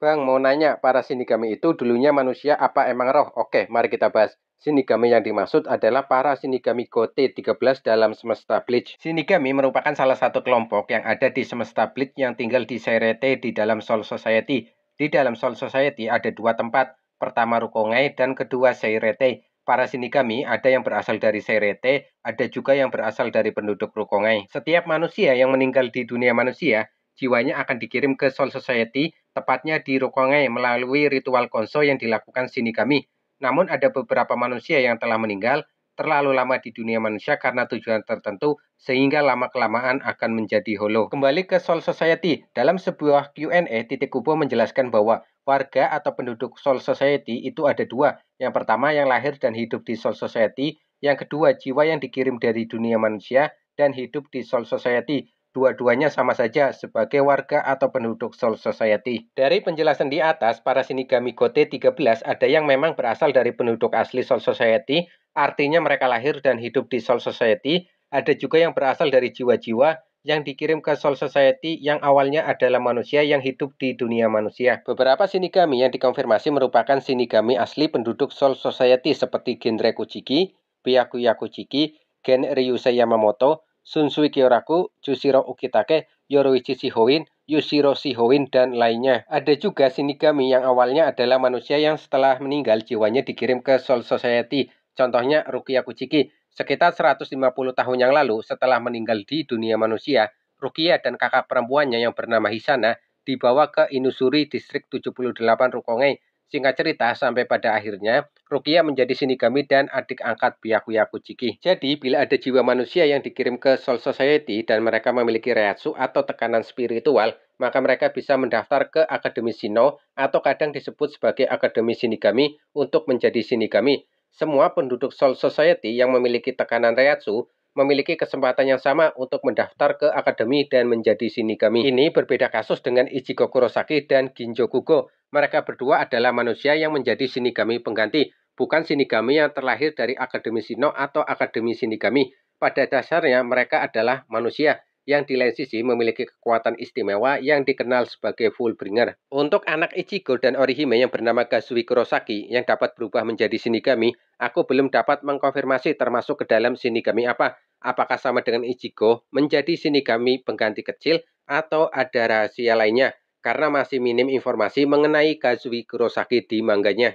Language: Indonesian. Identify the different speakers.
Speaker 1: Bang, mau nanya, para Shinigami itu dulunya manusia apa emang roh? Oke, mari kita bahas. Shinigami yang dimaksud adalah para Shinigami Gote 13 dalam semesta Bleach. Shinigami merupakan salah satu kelompok yang ada di semesta Bleach yang tinggal di Seireite di dalam Soul Society. Di dalam Soul Society ada dua tempat, pertama Rukongai dan kedua Seireite. Para Shinigami ada yang berasal dari Seireite, ada juga yang berasal dari penduduk Rukongai. Setiap manusia yang meninggal di dunia manusia, jiwanya akan dikirim ke Soul Society, tepatnya di Rukongai melalui ritual Konso yang dilakukan Shinigami. Namun ada beberapa manusia yang telah meninggal terlalu lama di dunia manusia karena tujuan tertentu sehingga lama-kelamaan akan menjadi holo. Kembali ke Soul Society, dalam sebuah Q&A, Titik Kubo menjelaskan bahwa warga atau penduduk Soul Society itu ada dua. Yang pertama yang lahir dan hidup di Soul Society, yang kedua jiwa yang dikirim dari dunia manusia dan hidup di Soul Society. Dua-duanya sama saja sebagai warga atau penduduk Soul Society. Dari penjelasan di atas, para Shinigami Gote 13 ada yang memang berasal dari penduduk asli Soul Society, artinya mereka lahir dan hidup di Soul Society. Ada juga yang berasal dari jiwa-jiwa yang dikirim ke Soul Society yang awalnya adalah manusia yang hidup di dunia manusia. Beberapa Shinigami yang dikonfirmasi merupakan Shinigami asli penduduk Soul Society seperti Genrei Kuchiki, Byakuya Kuchiki, Gen Ryusei Yamamoto, Shunsui Kyoraku, Jushiro Ukitake, Yoruichi Shihoin, Yushiro Shihoin, dan lainnya. Ada juga Shinigami yang awalnya adalah manusia yang setelah meninggal jiwanya dikirim ke Soul Society. Contohnya Rukia Kuchiki. Sekitar 150 tahun yang lalu setelah meninggal di dunia manusia, Rukia dan kakak perempuannya yang bernama Hisana dibawa ke Inusuri Distrik 78 Rukongai. Singkat cerita, sampai pada akhirnya, Rukia menjadi Shinigami dan adik angkat Byakuya Kuchiki. Jadi, bila ada jiwa manusia yang dikirim ke Soul Society dan mereka memiliki reatsu atau tekanan spiritual, maka mereka bisa mendaftar ke Akademi Shino atau kadang disebut sebagai Akademi Shinigami untuk menjadi Shinigami. Semua penduduk Soul Society yang memiliki tekanan reatsu memiliki kesempatan yang sama untuk mendaftar ke akademi dan menjadi Shinigami. Ini berbeda kasus dengan Ichigo Kurosaki dan Ginjo Kugo. Mereka berdua adalah manusia yang menjadi Shinigami pengganti, bukan Shinigami yang terlahir dari Akademi Shino atau Akademi Shinigami. Pada dasarnya mereka adalah manusia yang di lain sisi memiliki kekuatan istimewa yang dikenal sebagai Fullbringer. Untuk anak Ichigo dan Orihime yang bernama Kazui Kurosaki yang dapat berubah menjadi Shinigami, aku belum dapat mengkonfirmasi termasuk ke dalam Shinigami apa. Apakah sama dengan Ichigo menjadi Shinigami pengganti kecil atau ada rahasia lainnya? Karena masih minim informasi mengenai Kazui Kurosaki di manganya.